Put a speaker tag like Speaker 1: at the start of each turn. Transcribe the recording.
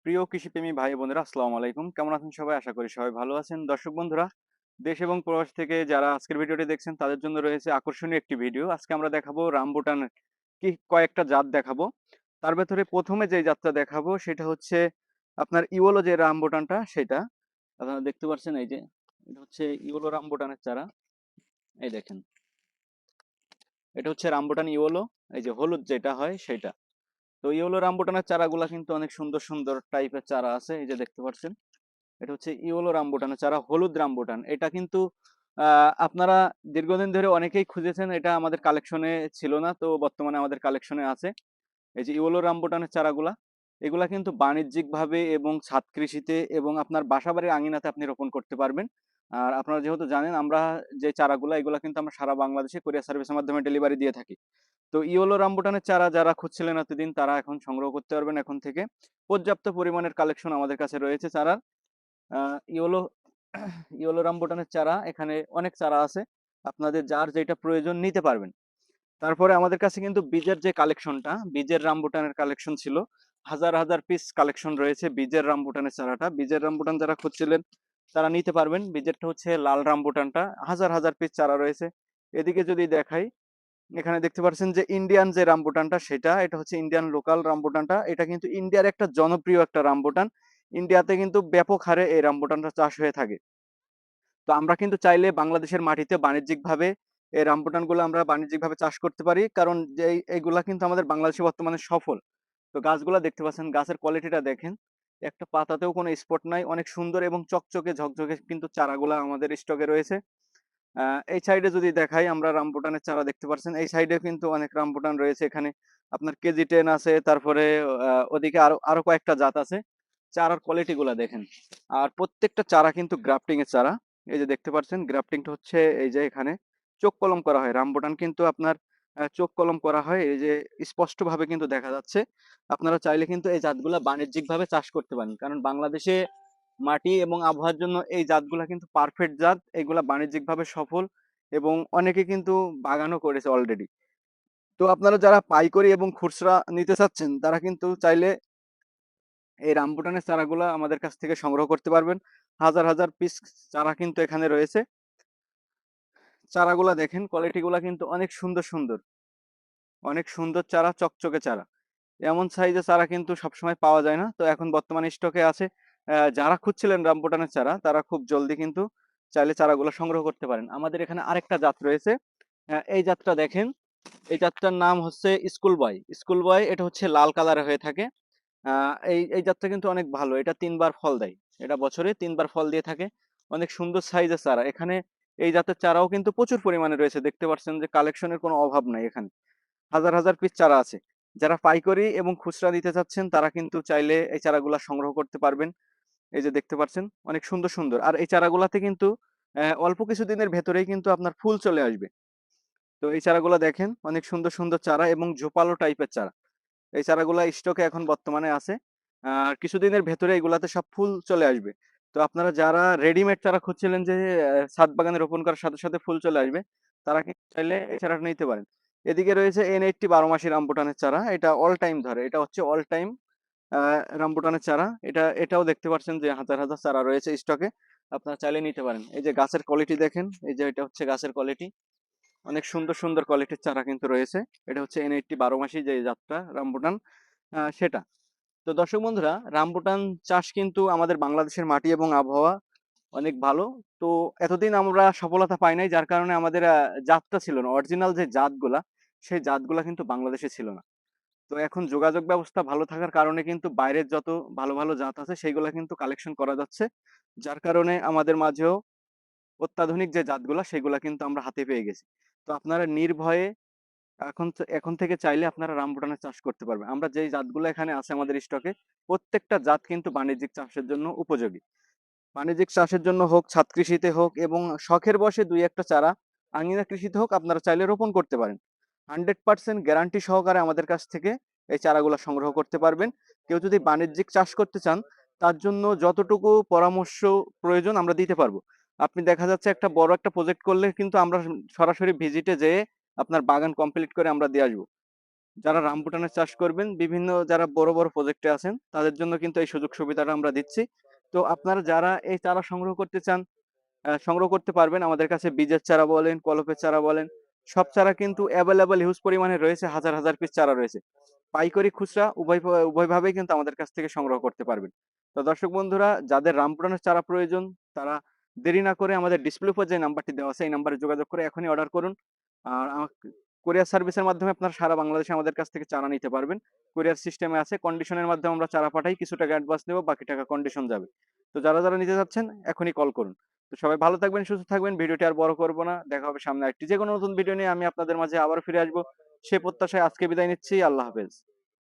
Speaker 1: প্রিয় কৃষিপ্রেমী ভাই বোনেরা, আসসালামু আলাইকুম। কেমন আছেন সবাই? আশা করি সবাই ভালো আছেন। দর্শক বন্ধুরা, দেশ এবং প্রবাস থেকে যারা আজকের ভিডিওটি দেখছেন তাদের জন্য রয়েছে আকর্ষণীয় একটি ভিডিও। আজকে আমরা দেখাবো রামবুটানের কয়েকটা জাত দেখাবো। তার ভেতরে প্রথমে যে জাতটা দেখাবো সেটা হচ্ছে আপনার ইওলো যে রামবুটানটা সেটা। আপনারা দেখতে পাচ্ছেন, এই যে এটা হচ্ছে ইওলো রামবুটানের চারা। এই দেখেন, এটা হচ্ছে রামবুটান ইওলো, এই যে হলুদ যেটা হয় সেটা। তো ইওলো রামবুটানের চারাগুলা কিন্তু অনেক সুন্দর সুন্দর টাইপের চারা আছে, এই যে দেখতে পাচ্ছেন। এটা হচ্ছে ইওলো রামবুটানের চারা, হলুদ রামবুটান। এটা কিন্তু আপনারা দীর্ঘদিন ধরে অনেকেই খুঁজেছেন, এটা আমাদের কালেকশনে ছিল না, তো বর্তমানে আমাদের কালেকশনে আছে। এই যে ইওলো রামবুটানের চারাগুলা, এগুলা কিন্তু বাণিজ্যিক ভাবে এবং ছাদ কৃষিতে এবং আপনার বাসাবাড়ির আঙিনাতে আপনি রোপণ করতে পারবেন। আর আপনারা যেহেতু জানেন, আমরা যে চারাগুলা এগুলা কিন্তু আমরা সারা বাংলাদেশে কুরিয়ার সার্ভিসের মাধ্যমে ডেলিভারি দিয়ে থাকি। তো ইওলো রামবুটানের চারা যারা খুঁজছিলেন এতদিন, তারা এখন সংগ্রহ করতে পারবেন। এখন থেকে পর্যাপ্ত পরিমাণের কালেকশন আমাদের কাছে রয়েছে চারার। ইওলো ইওলো রামবুটানের চারা এখানে অনেক চারা আছে, আপনাদের যার যেটা প্রয়োজন নিতে পারবেন। তারপরে আমাদের কাছে কিন্তু বীজের যে কালেকশনটা, বীজের রামবুটানের কালেকশন ছিল, হাজার হাজার পিস কালেকশন রয়েছে বীজের রামবুটানের চারাটা। বীজের রামবুটান যারা খুঁজছিলেন তারা নিতে পারবেন। বীজেরটা হচ্ছে লাল রামবুটানটা, হাজার হাজার পিস চারা রয়েছে। এদিকে যদি দেখাই, এখানে দেখতে পাচ্ছেন যে ইন্ডিয়ান যে রামবুটানটা সেটা, এটা হচ্ছে ইন্ডিয়ান লোকাল রামবুটানটা। এটা কিন্তু ইন্ডিয়ার একটা জনপ্রিয় একটা রামবুটান। ইন্ডিয়াতে কিন্তু ব্যাপক হারে এই রামবুটানটা চাষ হয়ে থাকে। তো আমরা কিন্তু চাইলে বাংলাদেশের মাটিতে বাণিজ্যিকভাবে এই রামবুটানগুলো আমরা বাণিজ্যিকভাবে চাষ করতে পারি, কারণ যে এইগুলা কিন্তু আমাদের বাংলাদেশে বর্তমানে সফল। তো গাছগুলা দেখতে পাচ্ছেন, গাছের কোয়ালিটিটা দেখেন, একটা পাতাতেও কোনো স্পট নাই, অনেক সুন্দর এবং চকচকে ঝকঝকে কিন্তু চারাগুলা আমাদের স্টকে রয়েছে। এই সাইডে যদি দেখাই, আমরা রামবুটানের চারা দেখতে পাচ্ছেন, এই সাইডে কিন্তু অনেক রামবুটান রয়েছে। এখানে আপনার কেজি 10 আছে, তারপরে ওদিকে আরো আরো কয়েকটা জাত আছে। চারার কোয়ালিটি গুলা দেখেন। আর প্রত্যেকটা চারা কিন্তু গ্রাফটিং এর চারা। এই যে দেখতে পাচ্ছেন, গ্রাফটিংটা হচ্ছে এই যে এখানে চোখ কলম করা হয়। রামবুটান কিন্তু আপনার চোখ কলম করা হয়, এই যে স্পষ্ট ভাবে কিন্তু দেখা যাচ্ছে। আপনারা চাইলে কিন্তু এই জাতগুলা বাণিজ্যিক ভাবে চাষ করতে পারেন, কারণ বাংলাদেশে মাটি এবং আবহাওয়ার জন্য এই জাতগুলা কিন্তু পারফেক্ট জাত। এগুলা বাণিজ্যিকভাবে সফল এবং অনেকে কিন্তু বাগানও করেছে অলরেডি। তো আপনারা যারা পাইকারি এবং খুচরা নিতে চাচ্ছেন, তারা কিন্তু চাইলে এই রামবুটানের চারাগুলা আমাদের কাছ থেকে সংগ্রহ করতে পারবেন। হাজার হাজার পিস চারা কিন্তু এখানে রয়েছে। চারাগুলা দেখেন, কোয়ালিটি গুলা কিন্তু অনেক সুন্দর সুন্দর, অনেক সুন্দর চারা, চকচকে চারা। এমন সাইজের চারা কিন্তু সবসময় পাওয়া যায় না, তো এখন বর্তমানে স্টকে আছে। যারা খুঁজছিলেন রামবুটানের চারা, তারা খুব জলদি কিন্তু চাইলে চারাগুলো সংগ্রহ করতে পারেন। আমাদের এখানে আরেকটা জাত রয়েছে, এই জাতটা দেখেন। এই জাতটার নাম হচ্ছে স্কুল বয়। স্কুল বয়, এটা হচ্ছে লাল কালারে হয়ে থাকে। এই এই জাতটা কিন্তু অনেক ভালো, এটা 3 বার ফল দেয়। এটা বছরে 3 বার ফল দিয়ে থাকে। অনেক সুন্দর সাইজের চারা এখানে। এই জাতের চারাও কিন্তু প্রচুর পরিমাণে রয়েছে, দেখতে পাচ্ছেন যে কালেকশনের কোনো অভাব নাই এখানে। হাজার হাজার পিস চারা আছে। যারা পাইকারি এবং খুচরা দিতে চাচ্ছেন, তারা কিন্তু চাইলে এই চারাগুলা সংগ্রহ করতে পারবেন। এই যে দেখতে পাচ্ছেন, অনেক সুন্দর সুন্দর। আর এই চারাগুলাতে কিন্তু অল্প কিছুদিনের ভেতরেই কিন্তু আপনার ফুল চলে আসবে। তো এই চারাগুলা দেখেন, অনেক সুন্দর সুন্দর চারা এবং ঝোপালো টাইপের চারা। এই চারাগুলা স্টকে এখন বর্তমানে আছে। আর কিছুদিনের ভেতরে এগুলাতে সব ফুল চলে আসবে। তো আপনারা যারা রেডিমেড চারা খুঁজছিলেন যে ছাদ বাগানে রোপণ করার সাথে সাথে ফুল চলে আসবে, তারা কিন্তু চাইলে এই চারাটা নিতে পারেন। এদিকে রয়েছে N80 12 মাসি রামবুটানের চারা। এটা অল টাইম ধরে, এটা হচ্ছে অল টাইম রামবুটানের চারা। এটাও দেখতে পাচ্ছেন যে হাজার হাজার চারা রয়েছে স্টকে, আপনারা চাইলে নিতে পারেন। এই যে গাছের কোয়ালিটি দেখেন, এই যে এটা হচ্ছে গাছের কোয়ালিটি, অনেক সুন্দর সুন্দর কোয়ালিটির চারা কিন্তু রয়েছে। এটা হচ্ছে N80 12 মাসি যে জাতটা রামবুটান, সেটা। তো দর্শক বন্ধুরা, রামবুটান চাষ কিন্তু আমাদের বাংলাদেশের মাটি এবং আবহাওয়া অনেক ভালো। তো এতদিন আমরা সফলতা পাই নাই, যার কারণে আমাদের জাতটা ছিল না, অরিজিনাল যে জাতগুলা, সেই জাতগুলা কিন্তু বাংলাদেশে ছিল না। তো এখন যোগাযোগ ব্যবস্থা ভালো থাকার কারণে কিন্তু বাইরের যত ভালো ভালো জাত আছে সেগুলা কিন্তু কালেকশন করা যাচ্ছে, যার কারণে আমাদের মাঝেও অত্যাধুনিক যে জাতগুলা সেগুলা কিন্তু আমরা হাতে পেয়ে গেছি। তো আপনারা নির্ভয়ে এখন থেকে চাইলে আপনারা রামবুটানের চাষ করতে পারবেন। আমরা যেই জাতগুলো এখানে আছে আমাদের স্টকে, প্রত্যেকটা জাত কিন্তু বাণিজ্যিক চাষের জন্য উপযোগী। বাণিজ্যিক চাষের জন্য হোক, ছাদ কৃষিতে হোক, এবং শখের বশে দুই একটা চারা আঙিনা কৃষিতে হোক, আপনারা চাইলে রোপণ করতে পারেন। 100% গ্যারান্টি সহকারে আমাদের কাছ থেকে এই চারাগুলো সংগ্রহ করতে পারবেন। কেউ যদি বাণিজ্যিক চাষ করতে চান, তার জন্য যতটুকু পরামর্শ প্রয়োজন আমরা দিতে পারবো। আপনি দেখা যাচ্ছে একটা বড় একটা প্রজেক্ট করলে কিন্তু আমরা সরাসরি ভিজিটে যেয়ে আপনার বাগান কমপ্লিট করে আমরা দিয়ে আসবো। যারা রামবুটানের চাষ করবেন, বিভিন্ন যারা বড় বড় প্রজেক্টে আছেন তাদের জন্য কিন্তু এই সুযোগ সুবিধাটা আমরা দিচ্ছি। তো আপনারা যারা এই চারা সংগ্রহ করতে চান, সংগ্রহ করতে পারবেন। আমাদের কাছে বীজের চারা বলেন, কলপের চারা বলেন, সব চারা কিন্তু অ্যাভেলেবল হিউজ পরিমাণে রয়েছে। হাজার হাজার পিস চারা রয়েছে। পাইকারি খুচরা উভয়ভাবেই কিন্তু আমাদের কাছ থেকে সংগ্রহ করতে পারবেন। তো দর্শক বন্ধুরা, যাদের রামপুরানের চারা প্রয়োজন তারা দেরি না করে আমাদের ডিসপ্লে উপর যে নাম্বারটি দেওয়া আছে এই নাম্বারে যোগাযোগ করে এখনই অর্ডার করুন। আর কোরিয়ার সার্ভিসের মাধ্যমে আপনারা সারা বাংলাদেশে আমাদের কাছ থেকে চারা নিতে পারবেন। কোরিয়ার সিস্টেমে আছে, কন্ডিশনের মাধ্যমে আমরা চারা পাঠাই, কিছু টাকা অ্যাডভান্স নেব, বাকি টাকা কন্ডিশন যাবে। তো যারা যারা নিতে যাচ্ছেন এখনই কল করুন। তো সবাই ভালো থাকবেন, সুস্থ থাকবেন। ভিডিওটি আর বড় করব না, দেখা হবে সামনে একটি যে কোনো নতুন ভিডিও নিয়ে আমি আপনাদের মাঝে আবার ফিরে আসবো। সে প্রত্যাশায় আজকে বিদায় নিচ্ছি। আল্লাহ হাফেজ।